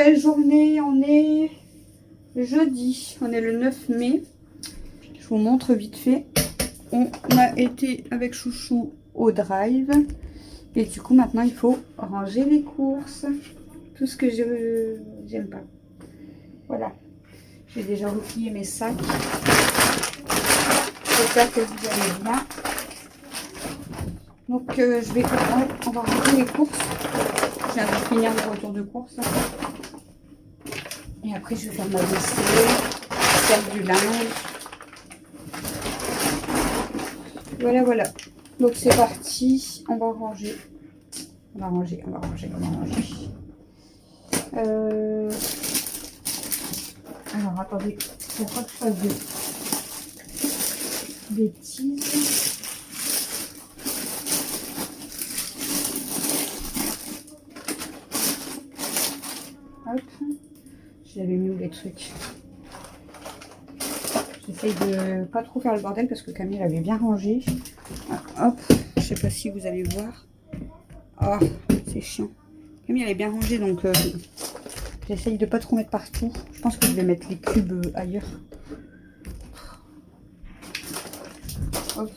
nouvelle journée, on est jeudi, on est le 9 mai. Je vous montre vite fait. On a été avec Chouchou au drive. Et du coup, maintenant, il faut ranger les courses. Tout ce que j'aime pas. Voilà. J'ai déjà replié mes sacs. J'espère que vous allez bien. Donc, on va ranger les courses. Je viens de finir le retour de course. Et après, je vais faire ma vaisselle, faire du linge. Voilà, voilà. Donc, c'est parti. On va ranger. On va ranger. Alors, attendez. Il faut pas que je fasse de bêtises. Hop. J'avais mis où les trucs. J'essaye de pas trop faire le bordel parce que Camille avait bien rangé. Ah, hop. Je sais pas si vous allez voir. Ah, c'est chiant. Camille elle est bien rangée donc j'essaye de pas trop mettre partout. Je pense que je vais mettre les cubes ailleurs. Hop.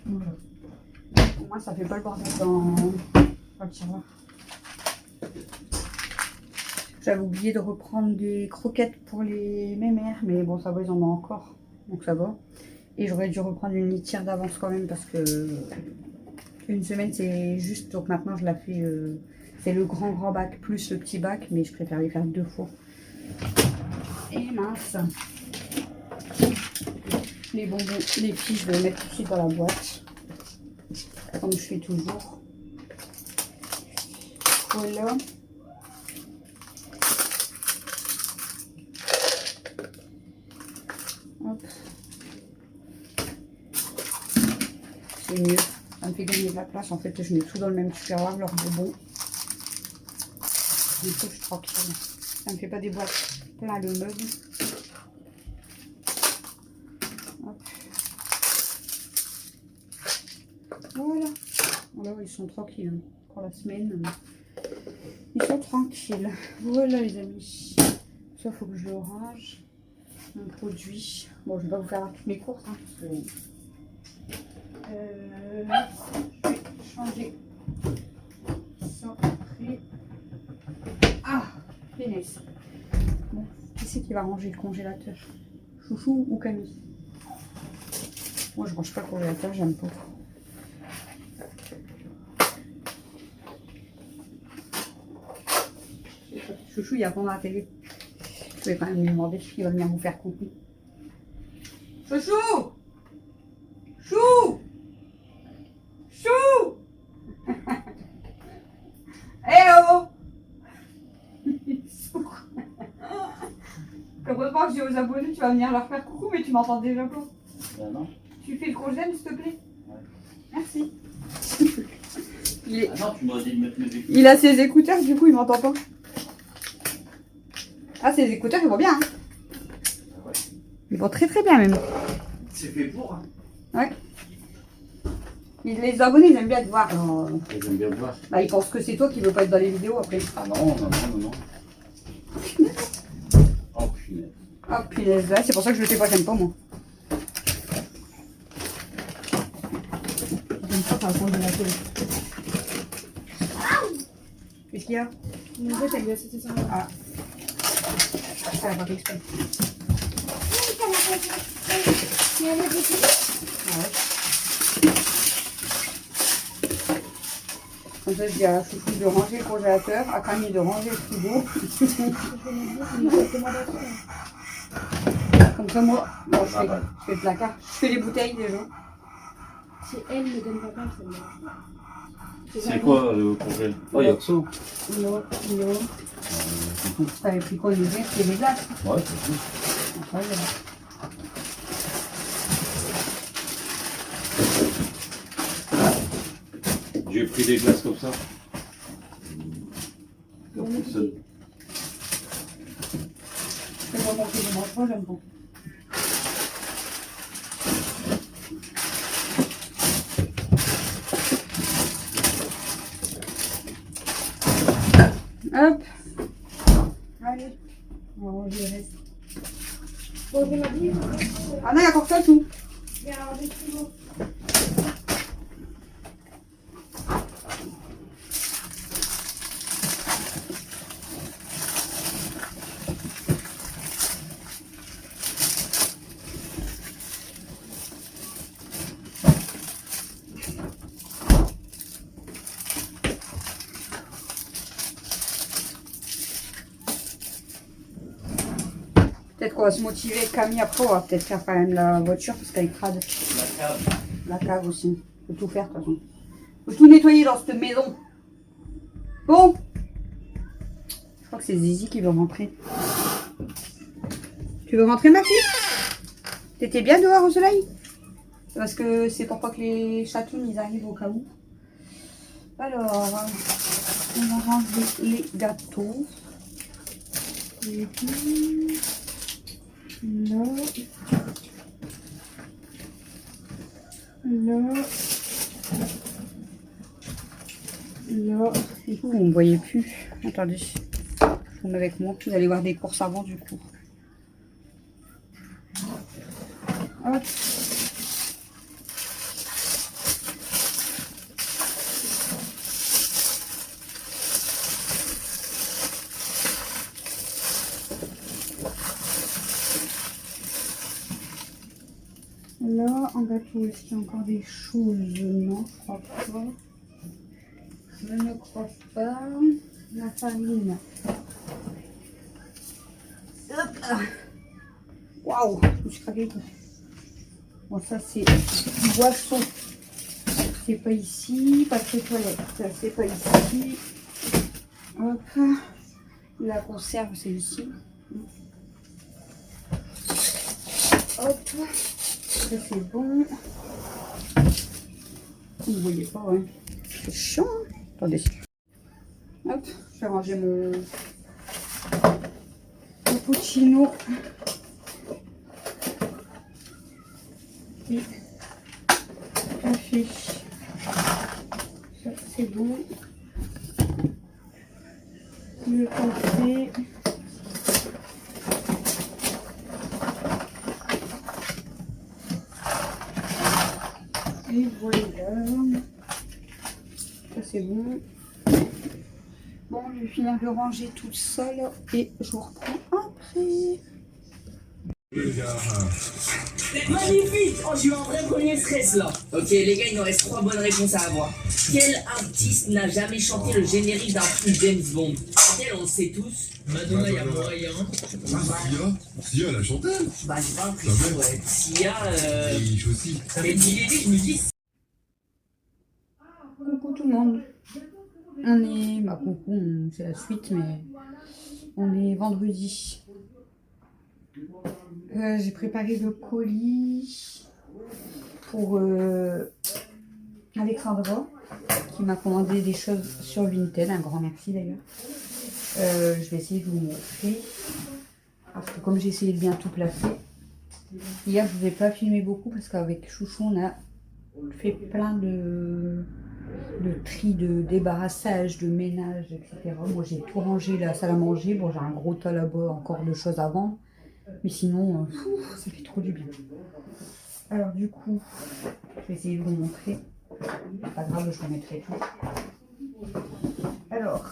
Voilà. Pour moi ça fait pas le bordel dans le tiroir. J'avais oublié de reprendre des croquettes pour les mémères, mais bon ça va, ils en ont encore, donc ça va. Et j'aurais dû reprendre une litière d'avance quand même parce que une semaine c'est juste, donc maintenant je la fais, c'est le grand bac plus le petit bac, mais je préfère les faire 2 fois. Et mince, les bonbons, les petits, je vais les mettre tout de suite dans la boîte, comme je fais toujours. Voilà. Hop. C'est mieux, ça me fait gagner de la place. En fait, je mets tout dans le même tupperware, leurs bonbons. Du coup, je suis tranquille. Ça me fait pas des boîtes plein le meuble. Hop. Voilà. Voilà, ils sont tranquilles pour la semaine. Ils sont tranquilles. Voilà les amis. Ça, faut que je le range. Mon produit. Bon, je vais pas vous faire toutes mes courses. Hein, parce que, je vais changer ça après. Ah, finesse. Bon, qui c'est qui va ranger le congélateur? Chouchou ou Camille? Moi, je range pas le congélateur, j'aime pas. Chouchou, il attend la télé. Je vais quand même lui demander s'il va venir vous faire coucou. Chouchou! Chou! Chou! Eh oh! Heureusement que j'ai aux abonnés, tu vas venir leur faire coucou, mais tu m'entends déjà pas. Non. Tu fais le gros j'aime, s'il te plaît? Ouais. Merci. Ah non, tu m'as dit de mettre mes écouteurs. Il a ses écouteurs, du coup, il m'entend pas. Ah, ses écouteurs, ils vont bien. Hein. Ah ouais. Ils vont très bien, même. C'est fait pour. Hein. Ouais. Les abonnés, ils aiment bien te voir. Ils aiment bien me voir. Bah, ils pensent que c'est toi qui veux pas être dans les vidéos après. Ah non. Oh punaise. Oh punaise, ouais, c'est pour ça que je le fais pas, j'aime pas moi. J'aime pas par contre de la télé. Qu'est-ce qu'il y a? En fait, elle lui a sauté ça. Ah. Ça va pas fait exprès. Ah ouais. Comme ça, je dis à Chouchou de ranger le congélateur, à Camille de ranger le frigo. Comme ça, moi, bon, je fais le placard. Je fais les bouteilles déjà. Si elle me donne pas plein, ça me dérange pas. C'est quoi le congèle? Oh, il y a que ça. Non. T'avais pris quoi, les verres? C'est les glaces. Ouais, c'est tout. Ouais, voilà. J'ai pris des glaces comme ça. Comme tout seul. C'est vraiment que je mange pas, j'aime pas. Hop. Allez. On va ranger le reste. Bon, je m'habille. Ah non, il y a encore ça tout. Mais alors, des kilos. Peut-être qu'on va se motiver avec Camille après, on va peut-être faire quand même la voiture parce qu'elle est crade. La cave. La cave aussi. Faut tout faire de toute façon. Faut tout nettoyer dans cette maison. Bon. Je crois que c'est Zizi qui veut rentrer. Tu veux rentrer ma fille? T'étais bien dehors au soleil? Parce que c'est pour pas que les chatounes ils arrivent au cas où. Alors, on va ranger les gâteaux. Et puis, là. Là. Là. Et vous ne me voyez plus. Attendez. Je vous mets avec moi. Vous allez voir des courses avant du coup. Hop. Là, en gâteau, est-ce qu'il y a encore des choses? Non, je crois pas. Je ne crois pas. La farine. Hop. Waouh, je me suis craqué. Bon, ça c'est boisson. C'est pas ici. Papier toilette. Ça c'est pas ici. Hop. La conserve, c'est ici. Hop. Ça c'est bon. Vous ne voyez pas, ouais. C'est chiant. Attendez. Hop, je vais ranger mon cappuccino. Et café. Ça c'est bon. Le café. Et voilà. Ça c'est bon. Bon, je vais finir de ranger toute seule et je vous reprends après. Magnifique! Oh, j'ai eu un vrai premier stress là. Ok, les gars, il nous reste 3 bonnes réponses à avoir. Quel artiste n'a jamais chanté le générique d'un film James Bond? Quel, on le sait tous. Madonna, il y a moyen. Sia, la chanteuse. Bah, j'ai pas l'impression, ouais. Sia, Et aussi. mais je me dis. Coucou tout le monde. On est, bah coucou, c'est la suite, mais on est vendredi. J'ai préparé le colis pour Alexandra qui m'a commandé des choses sur Vinted. Un grand merci d'ailleurs. Je vais essayer de vous montrer parce que comme j'ai essayé de bien tout placer, hier je ne vous ai pas filmé beaucoup parce qu'avec Chouchou on a fait plein de tri, de débarrassage, de ménage, etc. Moi j'ai tout rangé la salle à manger. Bon, j'ai un gros tas là-bas, encore de choses à vendre. Mais sinon, ça fait trop du bien. Alors du coup, je vais essayer de vous montrer. Pas grave, je vous mettrai tout. Alors,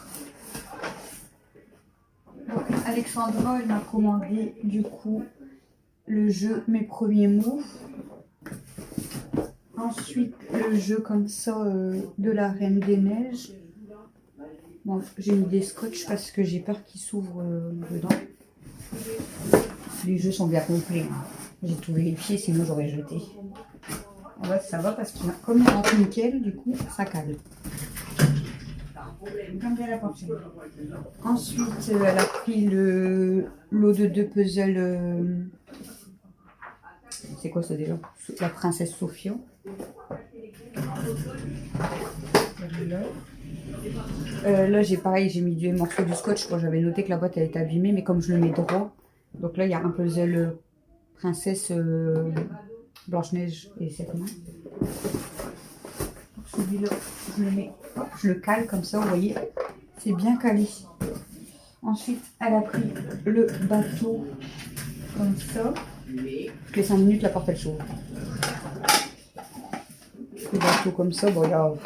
donc, Alexandra, elle m'a commandé du coup le jeu Mes premiers mots. Ensuite, le jeu comme ça de la Reine des Neiges. Bon, j'ai mis des scotch parce que j'ai peur qu'il s'ouvre dedans. Les jeux sont bien complets. Hein. J'ai tout vérifié, sinon j'aurais jeté. En fait, ça va parce que comme il rentre nickel, du coup, ça cale. Comme bien la portée. Ensuite, elle a pris lot de 2 puzzles. C'est quoi ça déjà? La princesse Sophia. Là, j'ai pareil, j'ai mis du morceau du scotch. Bon, j'avais noté que la boîte elle était abîmée, mais comme je le mets droit, donc là il y a un puzzle princesse Blanche-Neige et cette main. Celui-là, je le mets, hop, je le cale comme ça, vous voyez, C'est bien calé. Ensuite, elle a pris le bateau comme ça. Toutes les 5 minutes, la porte elle s'ouvre. Le bateau comme ça, bon,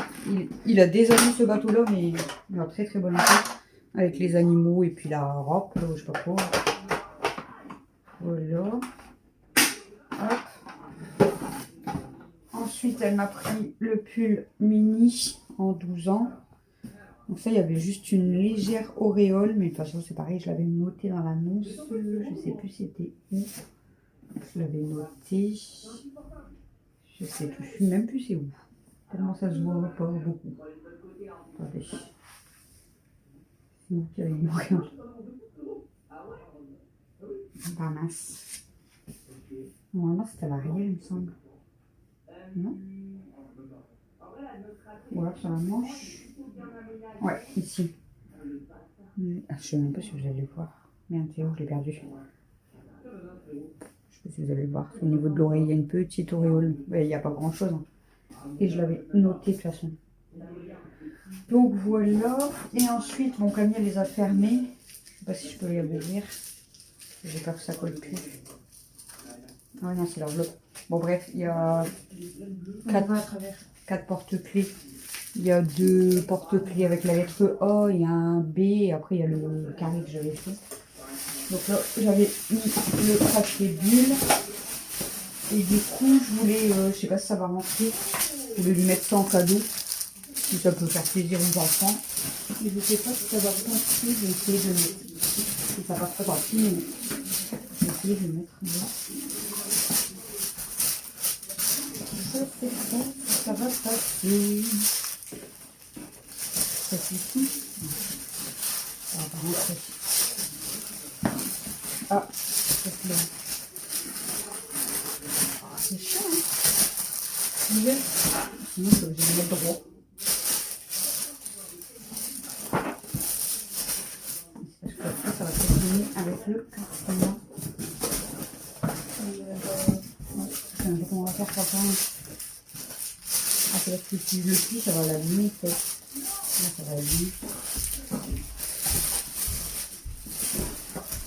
il a des années ce bateau-là, mais il est en très très bon état. Avec les animaux et puis la robe, là, je sais pas quoi. Voilà. Hop. Ensuite, elle m'a pris le pull mini en 12 ans. Donc ça, il y avait juste une légère auréole, mais de toute façon, c'est pareil, je l'avais noté dans l'annonce. Je sais plus c'était où. Je l'avais noté. Je sais plus, même plus c'est où. Tellement ça se voit pas beaucoup. Attendez. C'est où qu'il y avait une auréole? Pas mince. Normalement, c'était à l'arrière, il me semble. Non? Ou alors sur la manche. Ouais, ici. Ah, je sais même pas si vous allez le voir. Merde, c'est où je l'ai perdu. Je sais pas si vous allez le voir. Au niveau de l'oreille, il y a une petite auréole. Il n'y a pas grand chose. Hein. Et je l'avais noté de toute façon. Donc voilà. Et ensuite, mon Camille les a fermés. Je sais pas si je peux les ouvrir. J'ai peur que ça colle plus. Ah non, c'est l'enveloppe. Bon bref, il y a 4 porte-clés. Il y a 2 porte-clés avec la lettre A, il y a un B, et après il y a le carré que j'avais fait. Donc là, j'avais mis le papier bulle. Et du coup, je voulais, je sais pas si ça va rentrer, je voulais lui mettre ça en cadeau. Si ça peut faire plaisir aux enfants. Mais je sais pas si ça va passer, je vais essayer de le mettre. Si ça passe pas tant pis, mais je vais essayer de le mettre là. Je sais pas si ça va passer. Ça suffit. Ça va pas rentrer. Ah, c'est là. C'est chaud, hein. Sinon, je vais le mettre droit. Parce que après, ça va terminer avec le carton. Je sais pas comment on va faire ça. Ah, c'est parce que si je le plie, ça va l'abîmer, peut-être. Là, ça va l'abîmer.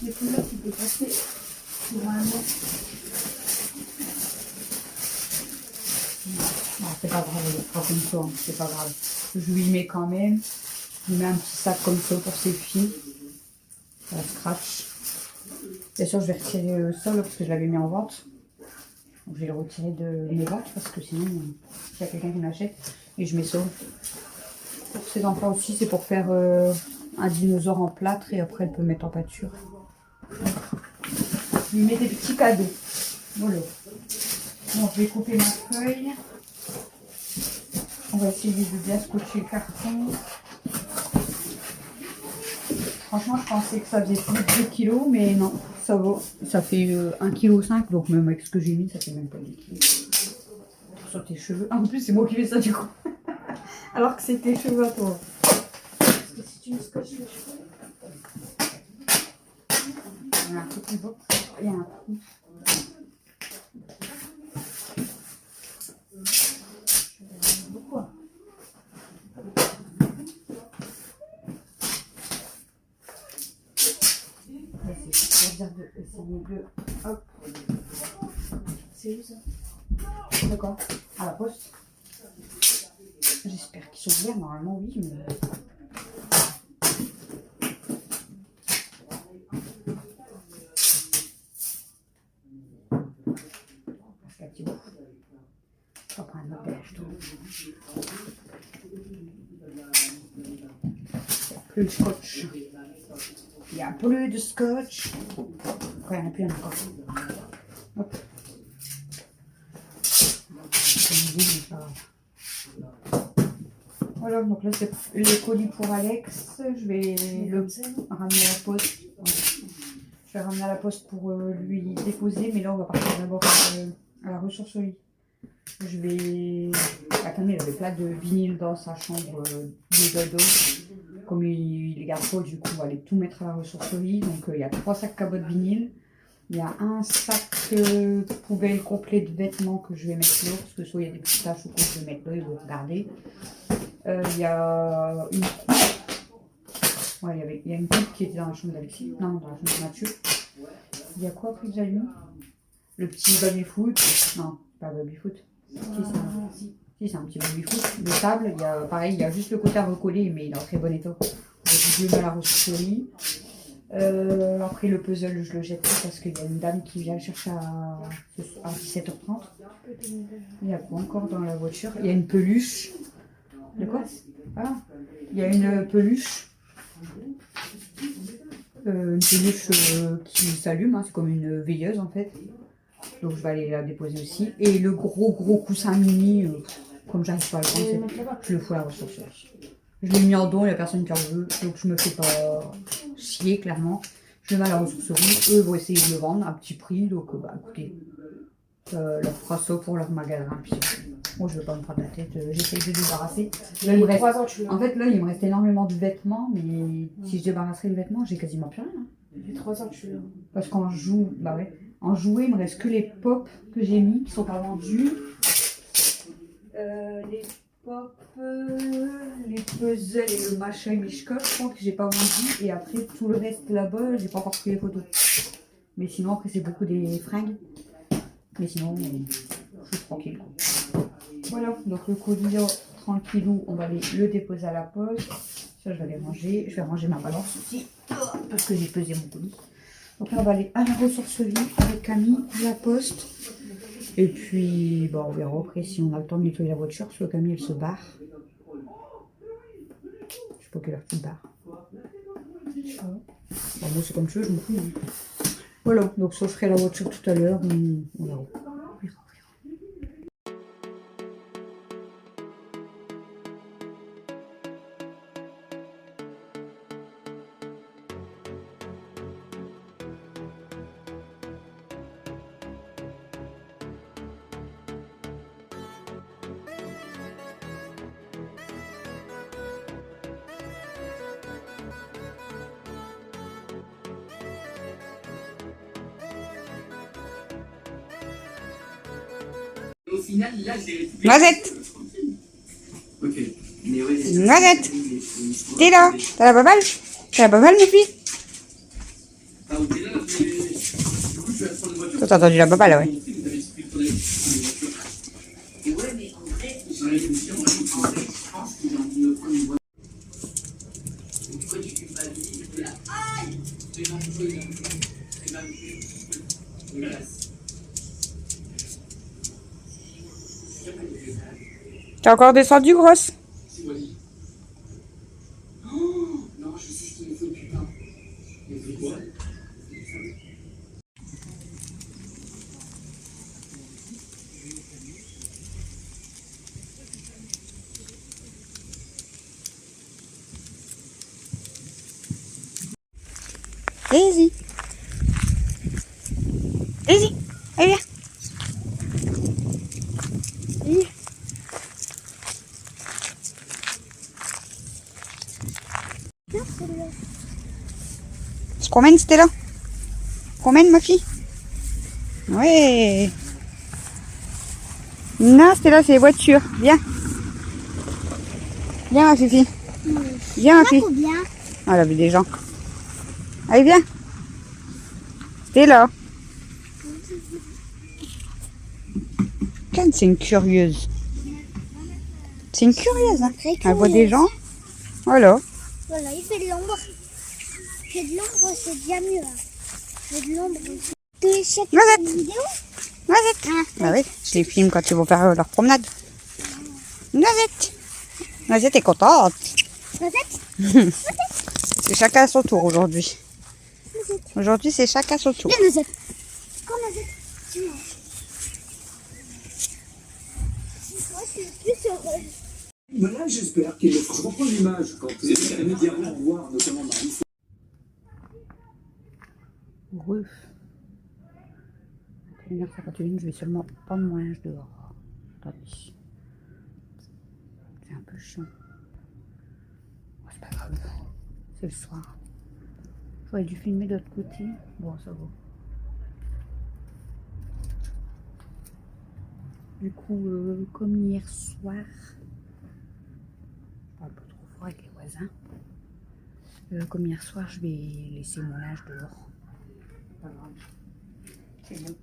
Les couleurs, tu peux passer normalement. Non, c'est pas grave, il fera comme ça, hein, c'est pas grave. Je lui mets quand même. Je lui mets un petit sac comme ça pour ses filles. Ça scratch. Bien sûr, je vais retirer ça là, parce que je l'avais mis en vente. Donc, je vais le retirer de mes ventes parce que sinon, il y a quelqu'un qui m'achète. Et je mets ça. Pour ses enfants aussi, c'est pour faire un dinosaure en plâtre et après elle peut mettre en pâture. Je lui mets des petits cadeaux. Voilà. Bon, je vais couper ma feuille. On va essayer de bien scotcher le carton. Franchement, je pensais que ça faisait plus de 2 kilos, mais non, ça va. Ça fait 1,5 kg, donc même avec ce que j'ai mis, ça fait même pas 2 kilos. Sur tes cheveux. En plus, c'est moi qui fais ça du coup. Alors que c'est tes cheveux à toi. Parce que si tu me scotches les cheveux. Il y a un trou plus beau. Il y a un trou. Beaucoup. C'est dire de essayer de. Hop. C'est où ça? D'accord. À la poste. J'espère qu'ils sont ouverts, normalement oui, mais. Parce qu'à petit bout. Je vais prendre un appellage tout. Plus de scotch. Il n'y a plus de scotch. Après, il n'y en a plus encore. Hop. Voilà, donc là c'est les colis pour Alex. Je vais le ramener à la poste. Je vais ramener à la poste pour lui déposer, mais là on va partir d'abord à la ressourcerie. Je vais. La Camille avait plein de vinyle dans sa chambre de dodo. Comme il les garde pas, du coup on va aller tout mettre à la ressourcerie. Donc il y a 3 sacs cabottes vinyle. Il y a un sac poubelle complet de vêtements que je vais mettre là, parce que soit il y a des petites taches ou quoi, je vais mettre là, ils vont regarder. Il y a une coupe Ouais, il y a une coupe qui était dans la chambre d'Alexis. Non, dans la chambre de Mathieu. Il y a quoi après que j'ai mis? Le petit baby-foot. Non, pas baby-foot. Si, c'est un petit baby-foot. De table, il y a, pareil, il y a juste le côté à recoller, mais il est en très bon état. Je le mets à la ressourcerie. Après le puzzle, je le jette parce qu'il y a une dame qui vient le chercher à 17h30. Il y a quoi encore dans la voiture? Il y a une peluche. De quoi? Ah, il y a une peluche. Qui s'allume, hein, c'est comme une veilleuse en fait. Donc je vais aller la déposer aussi. Et le gros coussin mini, comme j'arrive pas à le prendre, je le fous à la ressourcerie. Je l'ai mis en don, il n'y a personne qui en veut, donc je me fais pas chier clairement. Je le mets à la ressourcerie, eux vont essayer de le vendre à petit prix, donc bah écoutez, leur fera ça pour leur magasin. Puis, moi je vais pas me prendre la tête, j'essaye de débarrasser. Là, il me reste... En fait là il me reste énormément de vêtements, mais si je débarrasserai les vêtements, j'ai quasiment plus rien. Hein. J'ai 3 ans que je suis là. Parce qu'en joue, bah ouais, en jouet il me reste que les pop que j'ai mis, qui sont pas vendus. Les pop, les puzzles et le machin Mishkov, je crois que j'ai pas vendu. Et après tout le reste là-bas, j'ai pas encore pris les photos. Mais sinon après c'est beaucoup des fringues. Mais sinon, je suis tranquille. Voilà, donc le colis là, tranquillou, on va aller le déposer à la poste. Ça, je vais aller ranger. Je vais ranger ma balance aussi, parce que j'ai pesé mon colis. Donc là, on va aller à la ressourcerie avec Camille, à la poste. Et puis, bon, on verra après si on a le temps de nettoyer la voiture, parce que Camille, elle se barre. Je sais pas quelle heure tu te barres. Bon, moi, c'est comme tu veux, je m'en fous. Hein. Voilà, donc ça, je ferai la voiture tout à l'heure. On verra. Au final, là, j'ai Noisette! Ok. Mais ouais, Noisette! T'es là? T'as la babale? T'as la babale, mes filles? Ah, t'es là, mais du coup, je vais prendre une voiture. Toi, t'as entendu la babale, ouais. Et ouais, mais en vrai, j'ai réfléchi, en vrai, je pense qu'il a envie de prendre une voiture. Pourquoi tu culpabilises de la aïe? C'est un peu, c'est même plus. T'es encore descendu, grosse? Oh, non, je sais ce qu'il me faut, putain. Mais c'est quoi? Daisy! Daisy! Allez, viens! Se promène, Stella? Promène, ma fille? Ouais! Non, Stella, c'est les voitures. Viens! Viens, ma fille. Viens, ma fille. Ah, elle a vu des gens. Allez, viens! Stella! C'est une curieuse. C'est une curieuse, hein? Elle voit des gens. Voilà. Voilà, il fait de l'ombre. Il fait de l'ombre, c'est déjà mieux. Hein. Il fait de l'ombre. Télécharge une vidéo. Noisette. Bah oui, je les filme quand ils vont faire leur promenade. Noisette. Noisette est contente. Noisette. C'est chacun à son tour aujourd'hui. Aujourd'hui, c'est chacun à son tour. Viens, Noisette. Quand Noisette. C'est moi. Moi, je suis plus heureuse. Mais là, j'espère qu'il le fera reprendre l'image quand les médias vont voir, notamment Marie. Ouf. 1h51, je vais seulement prendre mon linge dehors. Attendez. C'est un peu chiant. Oh, c'est pas grave. C'est le soir. J'aurais dû filmer de l'autre côté. Bon, ça va. Du coup, comme hier soir, je parle pas trop fort avec les voisins. Comme hier soir, je vais laisser mon linge dehors. Pas grave. C'est bon.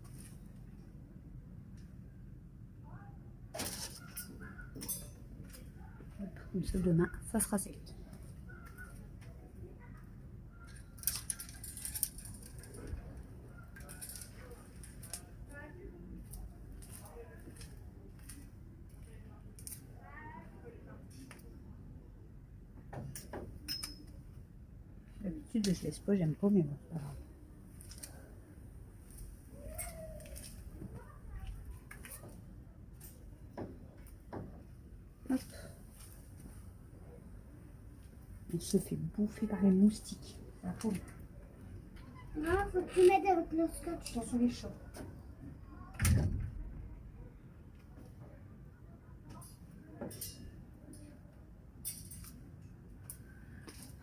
Hop, comme ça, demain, ça sera sec. D'habitude, je laisse pas, j'aime pas, mais bon, c'est pas grave. Hop. On se fait bouffer par les moustiques. C'est la folie. Non, faut que tu mettes avec le scotch. Attention les chats.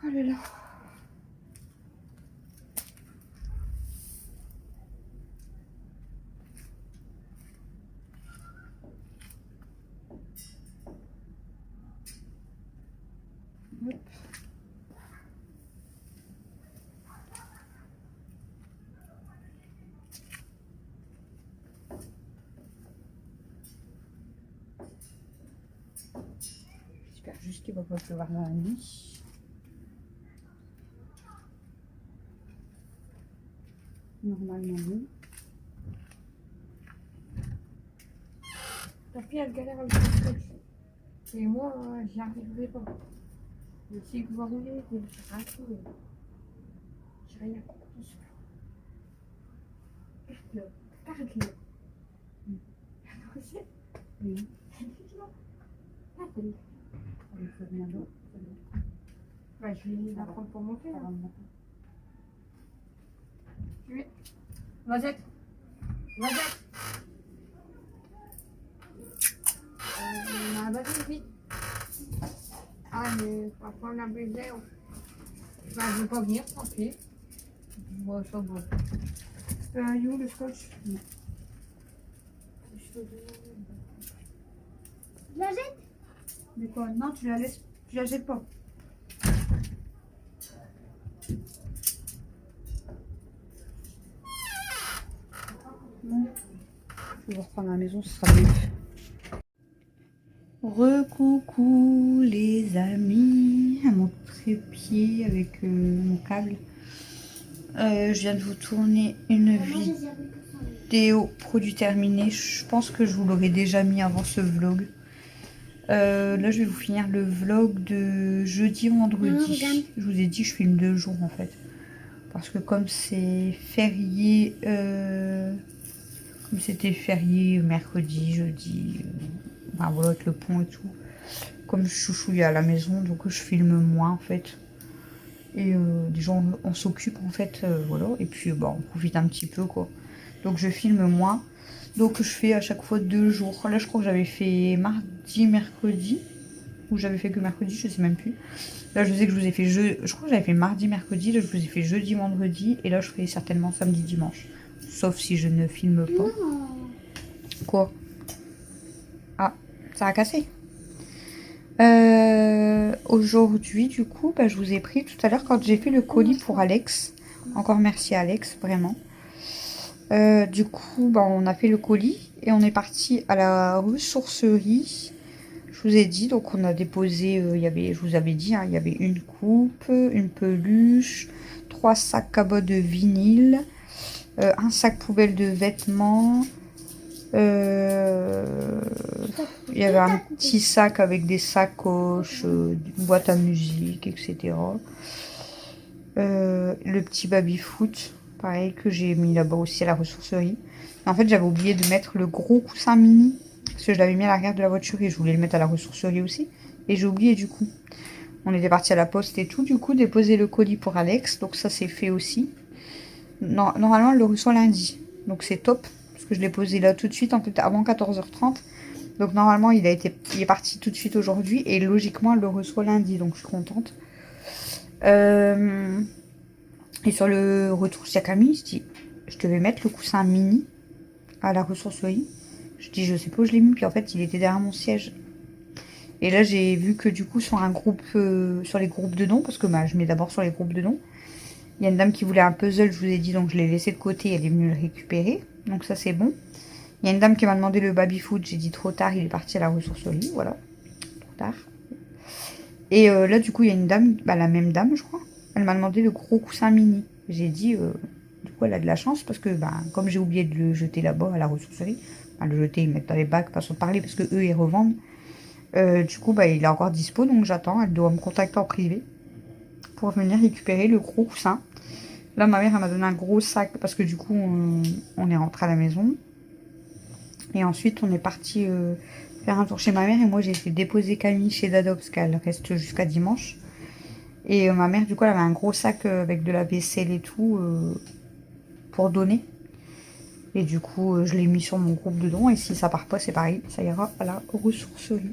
Oh là là. Hop. J'espère juste qu'il va pas pleuvoir dans la nuit. Normalement oui. Ta fille, elle galère avec le scotch. Et moi, j'y arriverai pas. Je sais que vous rouler, je vais faire un coup. J'ai rien compris. Regarde-le. Regarde-le. Oui. Regarde-le. Il faut venir d'eau. Ouais, je vais la prendre pour mon frère. Tu es. Vas-y. Vas-y. On a la batterie vite. Ah, mais on va prendre la baiser. Bah, je veux pas venir, tant pis. Bon, ça va. Il est où le scotch? Je la jette? Mais quoi? Non, tu la laisses, tu la jettes pas. Bon. Je vais reprendre à la maison, ce sera mieux. Recoucou les amis, à mon trépied avec mon câble. Je viens de vous tourner une vidéo produit terminé. Je pense que je vous l'aurais déjà mis avant ce vlog. Là je vais vous finir le vlog de jeudi vendredi. Je vous ai dit que je filme 2 jours en fait. Parce que comme c'est férié, comme c'était férié mercredi, jeudi, enfin voilà avec le pont et tout. Comme chouchou est à la maison, donc je filme moins en fait. Et déjà on s'occupe en fait, voilà. Et puis bah, on profite un petit peu quoi. Donc je filme moins. Donc je fais à chaque fois 2 jours. Là je crois que j'avais fait mardi, mercredi. Ou j'avais fait que mercredi, je sais même plus. Là je sais que je vous ai fait je crois que j'avais fait mardi, mercredi. Là je vous ai fait jeudi, vendredi. Et là je ferai certainement samedi, dimanche. Sauf si je ne filme pas. Non. Quoi? Ah, ça a cassé. Aujourd'hui du coup bah, je vous ai pris tout à l'heure quand j'ai fait le colis pour Alex. Encore merci Alex, vraiment. Du coup bah, on a fait le colis et on est parti à la ressourcerie. Je vous ai dit, donc on a déposé, je vous avais dit, hein, il y avait une coupe, une peluche, 3 sacs cabots de vinyle, un sac poubelle de vêtements. Il y avait un petit sac avec des sacoches, une boîte à musique, etc. Le petit baby-foot, pareil, que j'ai mis là-bas aussi à la ressourcerie. En fait, j'avais oublié de mettre le gros coussin mini, parce que je l'avais mis à l'arrière de la voiture et je voulais le mettre à la ressourcerie aussi. Et j'ai oublié du coup. On était parti à la poste et tout, du coup, déposer le colis pour Alex. Donc ça, c'est fait aussi. Normalement, elle le reçoit lundi. Donc c'est top. Parce que je l'ai posé là tout de suite, en fait, avant 14h30. Donc normalement, il est parti tout de suite aujourd'hui. Et logiquement, elle le reçoit lundi. Donc je suis contente. Et sur le retour chez Camille, je dis, je devais mettre le coussin mini à la ressourcerie. Je dis, je sais pas où je l'ai mis. Puis en fait, il était derrière mon siège. Et là, j'ai vu que du coup, sur un groupe, sur les groupes de dons, parce que bah, je mets d'abord sur les groupes de dons, il y a une dame qui voulait un puzzle, je vous ai dit, donc je l'ai laissé de côté, elle est venue le récupérer. Donc ça, c'est bon. Il y a une dame qui m'a demandé le baby-foot, j'ai dit trop tard, il est parti à la ressourcerie, voilà. Trop tard. Et là, du coup, il y a une dame, bah, la même dame, je crois. Elle m'a demandé le gros coussin mini. J'ai dit, du coup, elle a de la chance, parce que bah, comme j'ai oublié de le jeter là-bas à la ressourcerie, bah, le jeter, ils le mettent dans les bacs, façon de parler, parce que eux ils revendent. Du coup, bah, il est encore dispo, donc j'attends. Elle doit me contacter en privé pour venir récupérer le gros coussin. Là, ma mère, elle m'a donné un gros sac, parce que du coup, on est rentré à la maison. Et ensuite, on est parti faire un tour chez ma mère. Et moi, j'ai été déposer Camille chez Dado, parce qu'elle reste jusqu'à dimanche. Et ma mère, du coup, elle avait un gros sac avec de la vaisselle et tout pour donner. Et du coup, je l'ai mis sur mon groupe de dons. Et si ça part pas, c'est pareil, ça ira à la ressourcerie.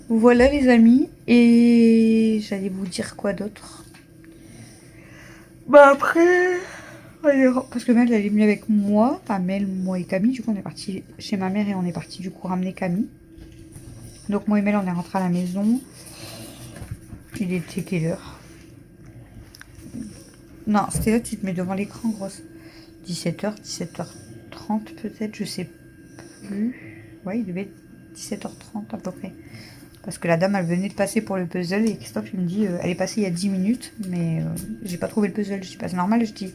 Voilà les amis. Et j'allais vous dire quoi d'autre? Bah après... Parce que Mel, elle est venue avec moi. Enfin, Mel, moi et Camille. Du coup, on est parti chez ma mère et on est parti du coup ramener Camille. Donc moi et Mel, on est rentré à la maison. Il était quelle heure? Non, c'était là, tu te mets devant l'écran, grosse. 17h, 17h30 peut-être, je sais plus. Ouais, il devait être 17h30 à peu près. Parce que la dame, elle venait de passer pour le puzzle et Christophe, il me dit, elle est passée il y a 10 minutes, mais j'ai pas trouvé le puzzle. Je dis, pas c'est normal, je dis,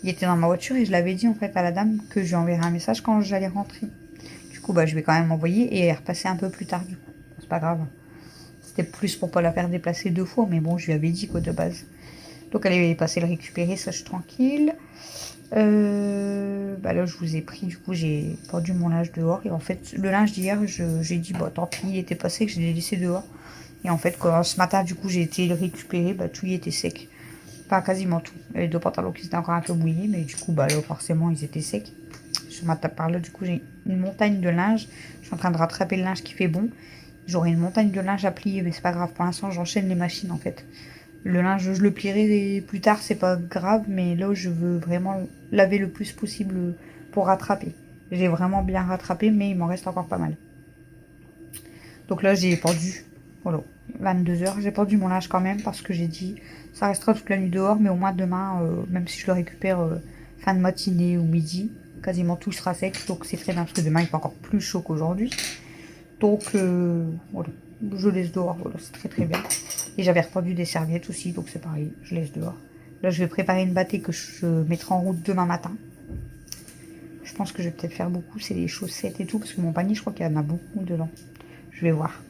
il était dans ma voiture et je l'avais dit en fait à la dame que je lui enverrais un message quand j'allais rentrer. Du coup, bah, je vais quand même envoyer et elle est repassée un peu plus tard du coup. C'est pas grave. C'était plus pour pas la faire déplacer 2 fois, mais bon, je lui avais dit quoi de base. Donc elle est passée le récupérer, ça je suis tranquille. Bah là je vous ai pris, du coup j'ai pendu mon linge dehors. Et en fait le linge d'hier j'ai dit bah tant pis, il était pas sec, je l'ai laissé dehors. Et en fait quand ce matin du coup j'ai été le récupérer, bah tout y était sec. Enfin quasiment tout. Les 2 pantalons qui étaient encore un peu mouillés, mais du coup bah là forcément ils étaient secs. Ce matin par là du coup j'ai une montagne de linge. Je suis en train de rattraper le linge qui fait bon. J'aurai une montagne de linge à plier, mais c'est pas grave, pour l'instant j'enchaîne les machines en fait. Le linge, je le plierai plus tard, c'est pas grave, mais là, je veux vraiment laver le plus possible pour rattraper. J'ai vraiment bien rattrapé, mais il m'en reste encore pas mal. Donc là, j'ai pendu, voilà, 22h, j'ai pendu mon linge quand même, parce que j'ai dit, ça restera toute la nuit dehors, mais au moins demain, même si je le récupère fin de matinée ou midi, quasiment tout sera sec, donc c'est très bien, parce que demain, il fait encore plus chaud qu'aujourd'hui. Donc, voilà. Je laisse dehors, voilà, c'est très très bien. Et j'avais rependu des serviettes aussi, donc c'est pareil, je laisse dehors. Là, je vais préparer une bâtée que je mettrai en route demain matin. Je pense que je vais peut-être faire beaucoup, c'est les chaussettes et tout, parce que mon panier, je crois qu'il y en a beaucoup dedans. Je vais voir.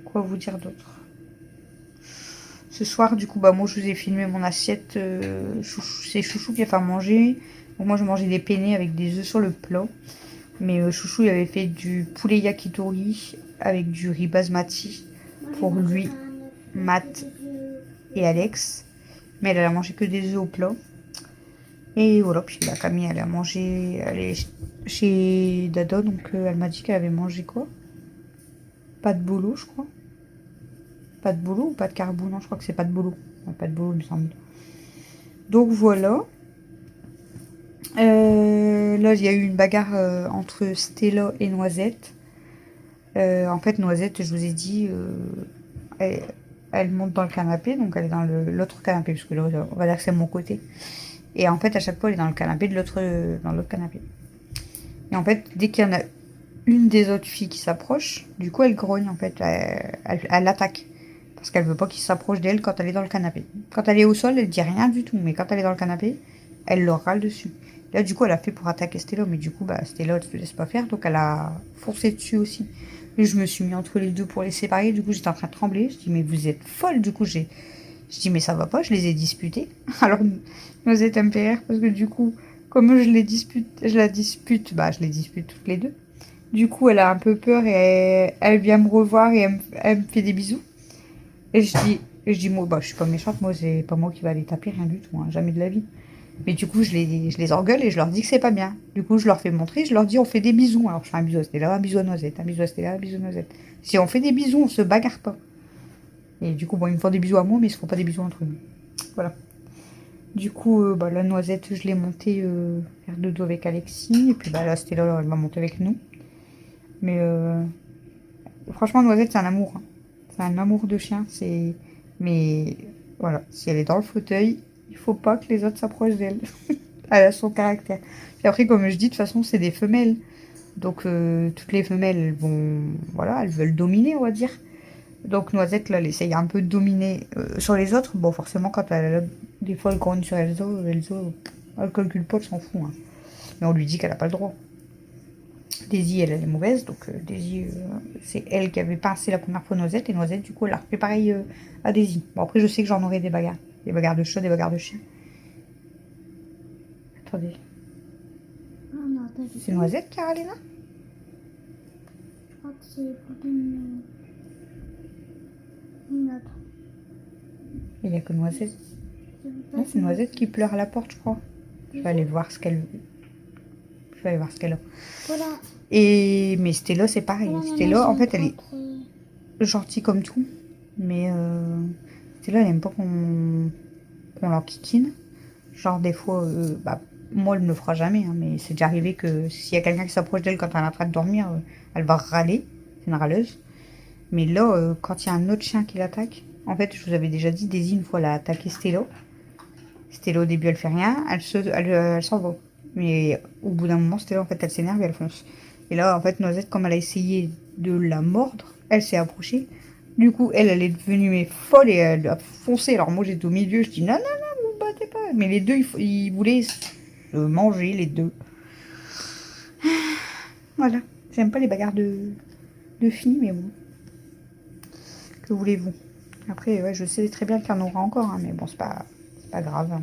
Quoi vous dire d'autre? Ce soir, du coup, bah moi, je vous ai filmé mon assiette. C'est Chouchou qui a fait à manger. Donc moi, je mangeais des penne avec des œufs sur le plat. Mais Chouchou, il avait fait du poulet yakitori avec du riz basmati pour lui, Matt et Alex. Mais elle a mangé que des œufs au plat. Et voilà, puis la Camille, elle a mangé, elle est chez Dada, donc elle m'a dit qu'elle avait mangé quoi? Pas de bolo, je crois. Pas de bolo ou pas de carbou? Non, je crois que c'est pas de bolo. Pas de bolo, il me semble. Donc voilà. Là, il y a eu une bagarre entre Stella et Noisette. En fait, Noisette, je vous ai dit, elle monte dans le canapé, donc elle est dans l'autre canapé, parce que là, on va dire que c'est mon côté. Et en fait, à chaque fois, elle est dans le canapé dans l'autre canapé. Et en fait, dès qu'il y en a une des autres filles qui s'approche, du coup, elle grogne, en fait, elle l'attaque. Parce qu'elle veut pas qu'il s'approche d'elle quand elle est dans le canapé. Quand elle est au sol, elle dit rien du tout, mais quand elle est dans le canapé, elle leur râle dessus. Là, du coup, elle a fait pour attaquer Stella, mais du coup, bah, Stella, elle se laisse pas faire, donc elle a foncé dessus aussi. Et je me suis mis entre les deux pour les séparer, du coup, j'étais en train de trembler. Je dis, mais vous êtes folle, du coup, je dis, mais ça va pas, je les ai disputés. Alors, Noisette, elle me fait rire, parce que du coup, comme je les dispute, je les dispute toutes les deux. Du coup, elle a un peu peur et elle vient me revoir et elle me fait des bisous. Et je dis, moi, bah, je suis pas méchante, moi, c'est pas moi qui va les taper, rien du tout, hein, jamais de la vie. Mais du coup, je les engueule et je leur dis que c'est pas bien. Du coup, je leur fais montrer, je leur dis, on fait des bisous. Alors, je fais un bisou à Stella, un bisou à Noisette, un bisou à Stella, un bisou à Noisette. Si on fait des bisous, on se bagarre pas. Et du coup, bon, ils me font des bisous à moi, mais ils se font pas des bisous entre eux. Voilà. Du coup, bah, la Noisette, je l'ai montée faire de dos avec Alexis. Et puis, bah, là, Stella, elle va monter avec nous. Mais franchement, Noisette, c'est un amour. Hein. C'est un amour de chien. Mais voilà, si elle est dans le fauteuil, il faut pas que les autres s'approchent d'elle. Elle a son caractère. Et après, comme je dis, de toute façon, c'est des femelles. Donc, toutes les femelles, elles vont... Voilà, elles veulent dominer, on va dire. Donc, Noisette, là, elle essaye un peu de dominer sur les autres. Bon, forcément, quand des fois, elle grogne sur Elzo, elle calcule pas, elle s'en fout. Hein. Mais on lui dit qu'elle n'a pas le droit. Daisy, elle est mauvaise, donc Daisy, c'est elle qui avait pincé la première fois Noisette, et Noisette, du coup, elle a refait pareil à Daisy. Bon, après, je sais que j'en aurai des bagarres de chat, des bagarres de chien. Attendez, Ah non, attends, c'est Noisette, Carolina? Je crois que c'est une autre. Il n'y a que Noisette. Je veux pas Non, c'est Noisette qui pleure à la porte, je crois. Je vais aller voir ce qu'elle... Je vais aller voir ce qu'elle a. Voilà. Mais Stella, c'est pareil. Voilà, Stella, maman, en fait, elle est rencontré. gentille comme tout. Mais Stella, elle aime pas qu'on l'enquiquine. Genre, des fois, moi, elle ne le fera jamais. Hein, mais c'est déjà arrivé que s'il y a quelqu'un qui s'approche d'elle quand elle est en train de dormir, elle va râler. C'est une râleuse. Mais là, quand il y a un autre chien qui l'attaque, en fait, je vous avais déjà dit, Daisy, une fois, elle a attaqué Stella. Stella, au début, elle fait rien. Elle s'en va. Mais au bout d'un moment, Stella, en fait, elle s'énerve et elle fonce. Et là, en fait, Noisette, comme elle a essayé de la mordre, elle s'est approchée. Du coup, elle est devenue mais folle et elle a foncé. Alors moi, j'étais au milieu, je dis non, non, non, vous battez pas. Mais les deux, ils voulaient se manger, les deux. Voilà. J'aime pas les bagarres de filles, mais bon. Que voulez-vous? Après, ouais, je sais très bien qu'il y en aura encore, hein, mais bon, c'est pas grave. Hein.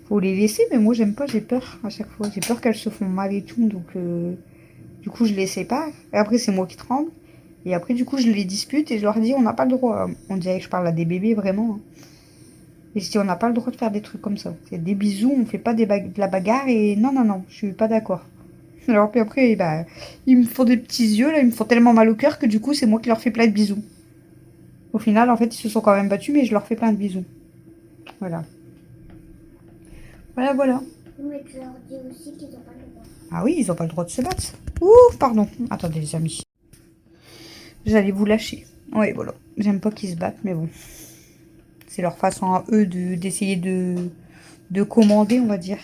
Faut les laisser, mais moi j'aime pas, j'ai peur à chaque fois. J'ai peur qu'elles se font mal et tout, donc du coup je les sépare. Et après c'est moi qui tremble. Et après du coup je les dispute et je leur dis on n'a pas le droit. On dirait que je parle à des bébés vraiment. Hein. Et je dis on n'a pas le droit de faire des trucs comme ça. C'est des bisous, on fait pas de la bagarre et non, non, non, je suis pas d'accord. Alors puis après, bah, ils me font des petits yeux, là, ils me font tellement mal au cœur que du coup c'est moi qui leur fais plein de bisous. Au final, en fait, ils se sont quand même battus, mais je leur fais plein de bisous. Voilà. Voilà, voilà. Mais tu leur dis aussi qu'ils n'ont pas le droit. Ah oui, ils n'ont pas le droit de se battre. Ouh, pardon. Attendez, les amis. J'allais vous lâcher. Oui, voilà. J'aime pas qu'ils se battent, mais bon. C'est leur façon à eux d'essayer de commander, on va dire.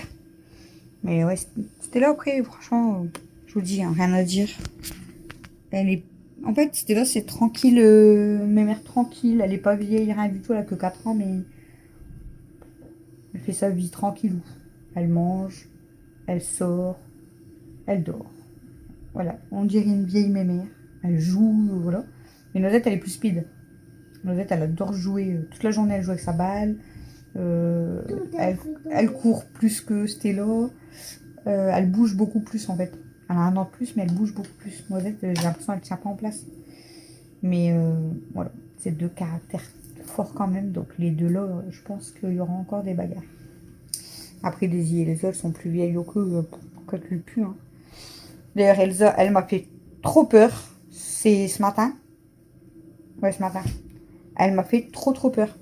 Mais ouais, c'était là après, franchement, je vous dis, hein, rien à dire. Elle est... En fait, c'était là, c'est tranquille, mes mères tranquille. Elle est pas vieille, rien du tout, elle a que 4 ans, mais... Elle fait sa vie tranquille. Elle mange, elle sort, elle dort. Voilà, on dirait une vieille mémère. Elle joue, voilà. Mais Noisette, elle est plus speed. Noisette, elle adore jouer. Toute la journée, elle joue avec sa balle. Elle court plus que Stella. Elle bouge beaucoup plus, en fait. Elle a un an de plus, mais elle bouge beaucoup plus. Noisette, j'ai l'impression qu'elle ne tient pas en place. Mais voilà, c'est deux caractères forts quand même. Donc les deux là, je pense qu'il y aura encore des bagarres. Après, Daisy et les autres sont plus vieilles que calcule plus. Hein. D'ailleurs, Elsa, elle m'a fait trop peur. C'est ce matin. Ouais, ce matin. Elle m'a fait trop peur.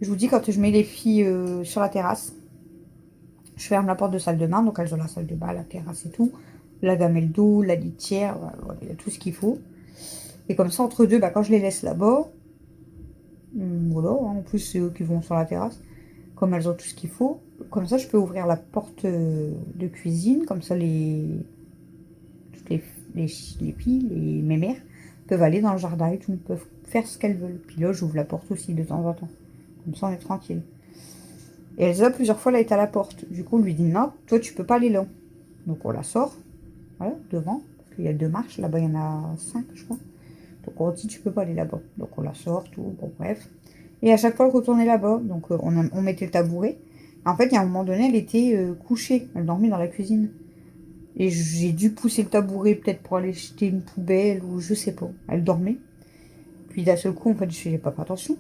Je vous dis, quand je mets les filles sur la terrasse, je ferme la porte de salle de bain. Donc elles ont la salle de bain, la terrasse et tout. La gamelle d'eau, la litière, voilà, il y a tout ce qu'il faut. Et comme ça, entre deux, quand je les laisse là-bas, voilà, en plus c'est eux qui vont sur la terrasse, comme elles ont tout ce qu'il faut, comme ça je peux ouvrir la porte de cuisine, comme ça toutes les filles, les mémères, peuvent aller dans le jardin et tout, peuvent faire ce qu'elles veulent. Puis là, j'ouvre la porte aussi de temps en temps, comme ça on est tranquille. Et Elsa, plusieurs fois, elle est à la porte. Du coup, on lui dit non, toi tu peux pas aller là. Donc on la sort, voilà, devant, parce qu'il y a 2 marches, là-bas il y en a 5, je crois. Donc on dit tu peux pas aller là-bas. Donc on la sort, tout, bon bref. Et à chaque fois elle retournait là-bas. Donc on mettait le tabouret. En fait, il y a un moment donné, elle était couchée. Elle dormait dans la cuisine. Et j'ai dû pousser le tabouret peut-être pour aller jeter une poubelle ou je sais pas. Elle dormait. Puis d'un seul coup, en fait, je n'ai pas fait attention.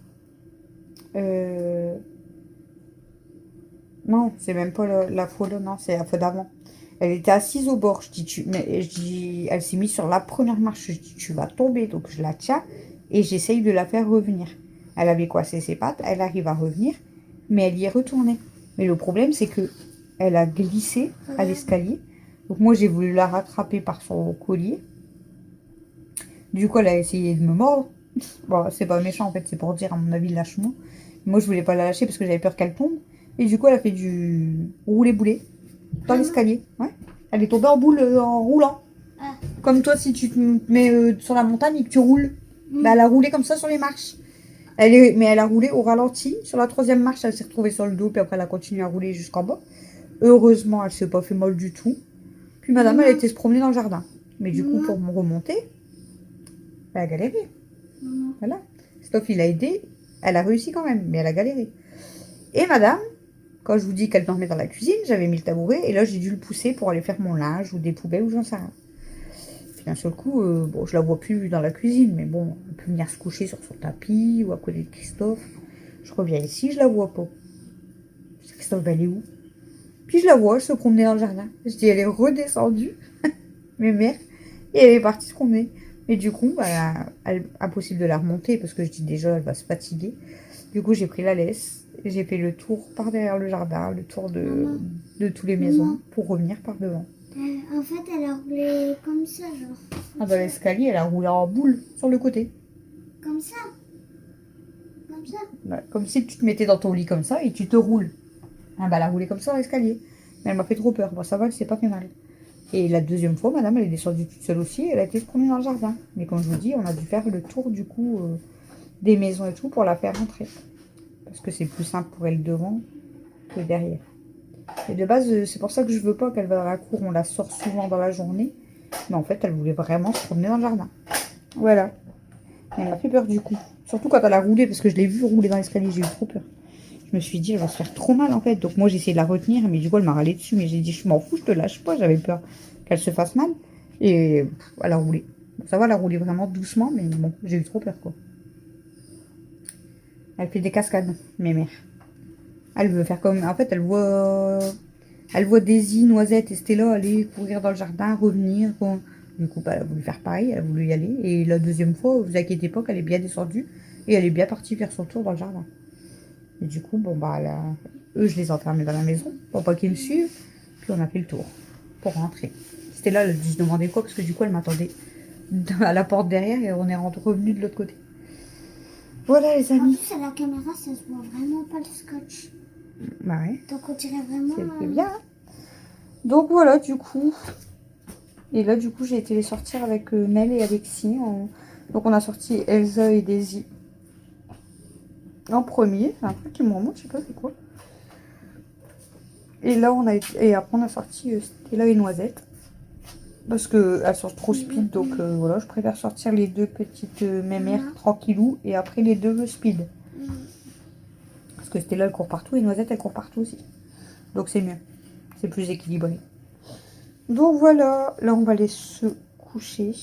Non, c'est même pas la fois là, non, c'est la fois d'avant. Elle était assise au bord. Je dis, elle s'est mise sur la première marche. Je dis, tu vas tomber. Donc, je la tiens et j'essaye de la faire revenir. Elle avait coincé ses pattes. Elle arrive à revenir, mais elle y est retournée. Mais le problème, c'est que elle a glissé à l'escalier. Donc moi, j'ai voulu la rattraper par son collier. Du coup, elle a essayé de me mordre. Bon, c'est pas méchant, en fait, c'est pour dire, à mon avis, lâche-moi. Moi, je voulais pas la lâcher parce que j'avais peur qu'elle tombe. Et du coup, elle a fait du roulé-boulé dans l'escalier. Ouais. Elle est tombée en boule en roulant. Ah. Comme toi, si tu te mets sur la montagne et que tu roules. Bah, elle a roulé comme ça sur les marches. Mais elle a roulé au ralenti. Sur la 3e marche, elle s'est retrouvée sur le dos. Puis après, elle a continué à rouler jusqu'en bas. Heureusement, elle s'est pas fait mal du tout. Puis madame, elle a été se promener dans le jardin. Mais du coup, pour me remonter, elle a galéré. Voilà. Stoph, il a aidé. Elle a réussi quand même, mais elle a galéré. Et madame, quand je vous dis qu'elle dormait dans la cuisine, j'avais mis le tabouret. Et là, j'ai dû le pousser pour aller faire mon linge ou des poubelles ou j'en sais rien. Puis d'un seul coup, bon, je la vois plus dans la cuisine. Mais bon, elle peut venir se coucher sur son tapis ou à côté de Christophe. Je reviens ici, je la vois pas. Christophe, elle est où? Puis je la vois, elle se promenait dans le jardin. Je dis, elle est redescendue, mes mères, et elle est partie se promener. Et du coup, bah, impossible de la remonter, parce que je dis déjà, elle va se fatiguer. Du coup, j'ai pris la laisse, et j'ai fait le tour par derrière le jardin, le tour de toutes les maisons, pour revenir par devant. En fait, elle a roulé comme ça, genre. Ah, dans l'escalier, elle a roulé en boule, sur le côté. Comme ça. Comme ça. Ouais, comme si tu te mettais dans ton lit comme ça, et tu te roules. Ah, bah, elle a roulé comme ça dans l'escalier. Mais elle m'a fait trop peur. Bon, ça va, elle s'est pas fait mal. Et la 2e fois, madame, elle est descendue toute seule aussi. Elle a été se promener dans le jardin. Mais comme je vous dis, on a dû faire le tour, du coup, des maisons et tout pour la faire rentrer. Parce que c'est plus simple pour elle devant que derrière. Et de base, c'est pour ça que je veux pas qu'elle va dans la cour. On la sort souvent dans la journée. Mais en fait, elle voulait vraiment se promener dans le jardin. Voilà. Et elle m'a fait peur, du coup. Surtout quand elle a roulé, parce que je l'ai vue rouler dans l'escalier. J'ai eu trop peur. Je me suis dit, elle va se faire trop mal en fait. Donc moi, j'ai essayé de la retenir, mais du coup, elle m'a râlé dessus. Mais j'ai dit, je m'en fous, je te lâche pas. J'avais peur qu'elle se fasse mal. Et elle a roulé. Bon, ça va, elle a roulé vraiment doucement, mais bon, j'ai eu trop peur quoi. Elle fait des cascades, mes mères. Elle veut faire comme... En fait, elle voit Daisy, Noisette et Stella aller courir dans le jardin, revenir. Bon. Du coup, bah, elle a voulu faire pareil, elle a voulu y aller. Et la 2e fois, vous inquiétez pas qu'elle est bien descendue. Et elle est bien partie faire son tour dans le jardin. Et du coup, bon, bah, eux, je les ai enfermés dans la maison pour pas qu'ils me suivent. Puis on a fait le tour pour rentrer. C'était là, elle se demandait quoi, parce que du coup, elle m'attendait à la porte derrière et on est revenu de l'autre côté. Voilà, les En amis. plus, à la caméra, ça se voit vraiment pas le scotch. Bah ouais, Donc, on dirait vraiment. c'est bien. Hein. Donc voilà, du coup. Et là, du coup, j'ai été les sortir avec Mel et Alexis. Donc on a sorti Elsa et Daisy. En premier, c'est un truc qui me remonte, je sais pas c'est quoi. Et là et après on a sorti Stella et Noisette. Parce qu'elles sont trop speed, donc voilà, je préfère sortir les 2 petites mémères tranquillou et après les 2 speed. Parce que Stella elle court partout et Noisette elle court partout aussi. Donc c'est mieux, c'est plus équilibré. Donc voilà, là on va aller se coucher.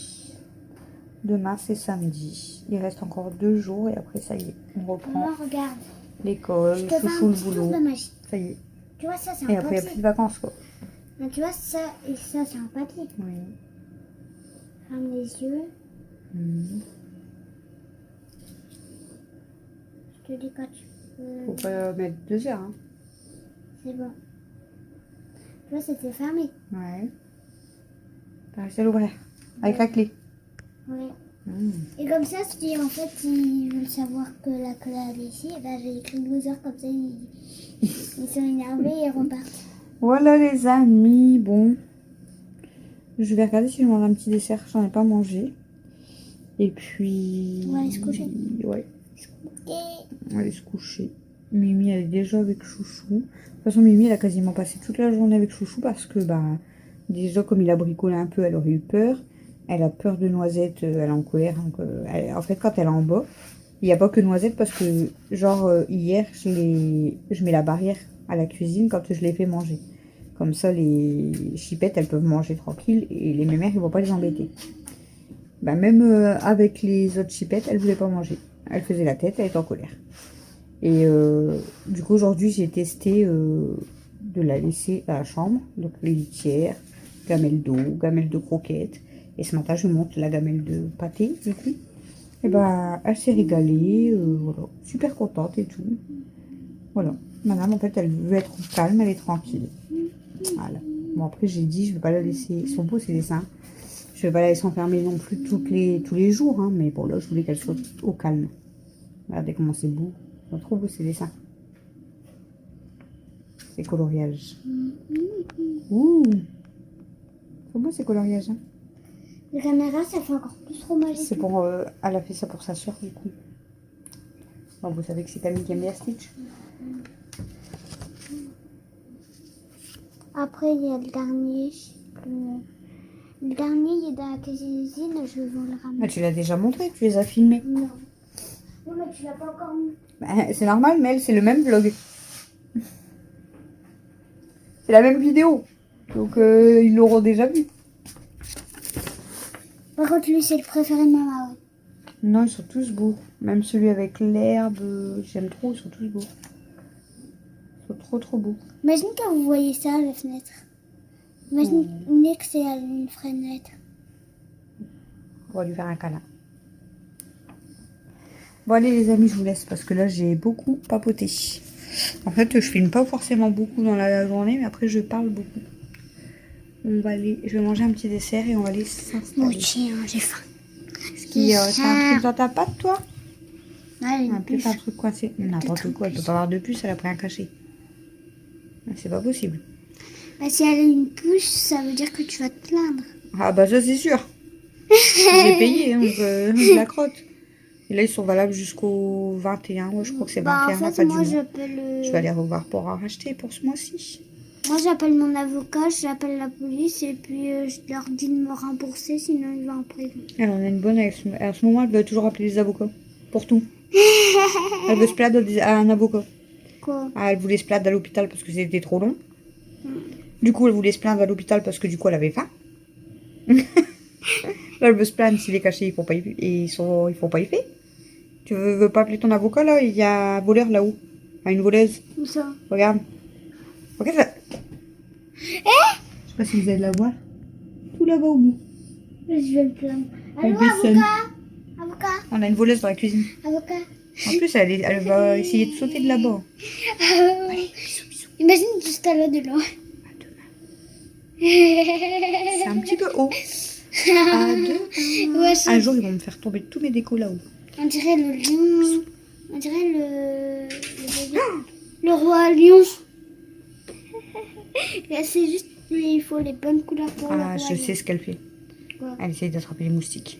Demain c'est samedi. Il reste encore 2 jours et après ça y est, on reprend Maman, regarde. l'école, Je te fais chouchou un le petit tour boulot. de magie. Ça y est. Tu vois, ça, c'est Et un après il n'y a papier. plus de vacances quoi. Mais tu vois, ça et ça, c'est un papier. Oui. Ferme les yeux. Mhm. Je te dis quand tu peux. Faut pas mettre 2 heures. Hein. C'est bon. Tu vois, c'était fermé. Ouais. T'as réussi à l'ouvrir. Avec la clé. Ouais. Mhm. Et comme ça, si en fait ils veulent savoir que la clé elle est ici, ben, j'ai écrit 12 heures comme ça, ils sont énervés et ils repartent. Voilà les amis, bon. Je vais regarder si je mange un petit dessert, j'en ai pas mangé. Et puis... On va aller se coucher. Ouais, Et on va aller se coucher. Mimi elle est déjà avec Chouchou. De toute façon Mimi elle a quasiment passé toute la journée avec Chouchou parce que bah déjà comme il a bricolé un peu elle aurait eu peur. Elle a peur de Noisette, elle est en colère. Donc, en fait quand elle est en bas, il n'y a pas que Noisette parce que genre hier je mets la barrière à la cuisine quand je les fais manger. Comme ça, les chipettes, elles peuvent manger tranquille et les mémères, ils vont pas les embêter. Bah, même avec les autres chipettes, elles voulaient pas manger. Elle faisait la tête, elle était en colère. Et du coup, aujourd'hui, j'ai testé de la laisser à la chambre. Donc, les litières, gamelle d'eau, gamelle de croquettes. Et ce matin, je monte la gamelle de pâté, du coup. Et bah, elle s'est régalée, voilà. Super contente et tout. Voilà. Madame, en fait, elle veut être calme, elle est tranquille. Voilà. Bon, après, j'ai dit, je vais pas la laisser. Ils sont beaux, ces dessins. Je vais pas la laisser enfermer non plus tous les jours. Hein, mais bon, là, je voulais qu'elle soit au calme. Regardez comment c'est beau. C'est trop beau, ces dessins. Ces coloriages. Ouh. C'est beau, ces coloriages. Hein. La caméra, ça fait encore plus trop mal. C'est pour... elle a fait ça pour sa soeur, du coup. Bon, vous savez que c'est Camille qui aime bien Stitch. Après, il y a le dernier. Je sais plus. Le dernier, il est dans la cuisine. Je vais vous le ramener. Ah, tu l'as déjà montré, tu les as filmés. Non. Non, mais tu l'as pas encore mis. Bah, c'est normal, mais elle, c'est le même vlog. C'est la même vidéo. Donc, ils l'auront déjà vu. Par contre, lui, c'est le préféré de maman. Non, ils sont tous beaux. Même celui avec l'herbe, j'aime trop, ils sont tous beaux. Ils sont trop beaux. Imagine quand vous voyez ça à la fenêtre. Imaginez que c'est à une fenêtre. On va lui faire un câlin. Bon, allez les amis, je vous laisse parce que là, j'ai beaucoup papoté. En fait, je filme pas forcément beaucoup dans la journée, mais après, je parle beaucoup. On va aller, je vais manger un petit dessert et on va aller s'installer. Mon chien, j'ai faim. T'as un truc dans ta patte, toi? Allez, Un plus un truc coincé. N'importe quoi, elle peut pas avoir de puce, elle a pris un cachet. C'est pas possible. Bah, si elle a une puce, ça veut dire que tu vas te plaindre. Ah bah ça c'est sûr. J'ai payé, hein, donc je la crotte. Et là ils sont valables jusqu'au 21, ouais, je crois que c'est 21, Bah, en la fait, fin moi, du mois. j'appelle... Je vais aller revoir pour en racheter pour ce mois-ci. Moi, j'appelle mon avocat, j'appelle la police et puis je leur dis de me rembourser, sinon ils vont en prison. Elle en a une bonne, à ce moment elle veut toujours appeler les avocats. Pour tout. Elle veut se plaindre à un avocat. Quoi? Ah, elle voulait se plaindre à l'hôpital parce que c'était trop long. Du coup, elle voulait se plaindre à l'hôpital parce que du coup, elle avait faim. Là, elle veut se plaindre si les cachets, ils font pas effet. Tu veux pas appeler ton avocat, là? Il y a un voleur là-haut. Enfin, une voleuse. Où ça? Regarde. Regarde ça. Je sais pas si vous allez la voir. Tout là-bas au bout. Je vais me plaindre. Elle Allô, descend. avocat? Avocat? On a une voleuse dans la cuisine. Avocat? En plus, elle va essayer de sauter de là-bas. Allez, bisous, bisous. Imagine jusqu'à là de loin. C'est un petit peu haut. À deux. Ouais, Un jour, ils vont me faire tomber tous mes décos là-haut. on dirait le lion. On dirait le bébé. Le roi lion. Là, c'est juste il faut les bonnes couleurs pour le Ah, roi je lion. sais ce qu'elle fait. Quoi? Elle essaye d'attraper les moustiques.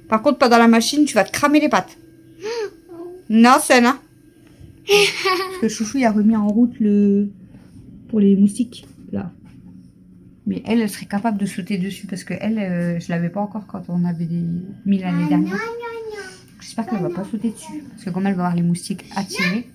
Par contre, pas dans la machine, tu vas te cramer les pattes. Non, c'est hein. Parce que Chouchou, il a remis en route pour les moustiques, là. Mais elle serait capable de sauter dessus parce que elle, je l'avais pas encore quand on avait mis l'année dernière. J'espère qu'elle va pas sauter dessus. Parce que comme elle va avoir les moustiques attirés,